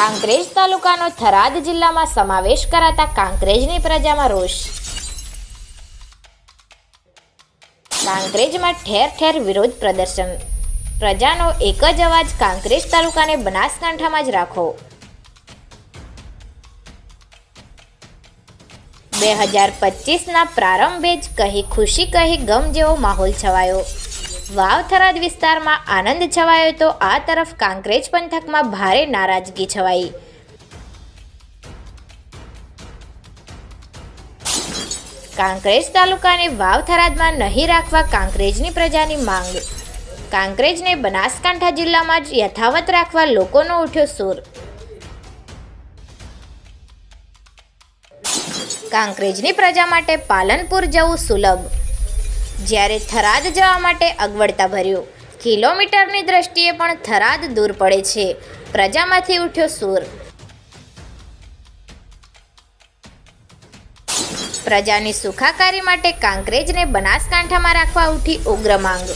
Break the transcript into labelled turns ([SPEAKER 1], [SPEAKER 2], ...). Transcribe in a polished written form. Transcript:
[SPEAKER 1] કાંકરેજ તાલુકાનો થરાદ જિલ્લામાં સમાવેશ કરાતા કાંકરેજની પ્રજામાં રોષ। કાંકરેજમાં ઠેર ઠેર વિરોધ પ્રદર્શન। પ્રજાનો એક જ અવાજ, કાંકરેજ તાલુકાને બનાસકાંઠામાં જ રાખો। 2025ના પ્રારંભે જ કહી ખુશી કહી ગમ જેવો માહોલ છવાયો। વાવ થરાદ વિસ્તારમાં આનંદ છવાયો તો આ તરફ કાંકરેજ પંથકમાં ભારે નારાજગી છવાઈ। કાંકરેજ તાલુકાને વાવ થરાદમાં નહીં રાખવા કાંકરેજની પ્રજાની માંગ। કાંકરેજને બનાસકાંઠા જિલ્લામાં જ યથાવત રાખવા લોકોનો ઉઠ્યો સૂર। કાંકરેજની પ્રજા માટે પાલનપુર જવું સુલભ, જ્યારે થરાદ જવા માટે અગવડતા ભર્યું। કિલોમીટરની દ્રષ્ટિએ પણ થરાદ દૂર પડે છે। પ્રજામાંથી ઉઠ્યો સૂર। પ્રજાની સુખાકારી માટે કાંકરેજને બનાસકાંઠામાં રાખવા ઉઠી ઉગ્ર માંગ।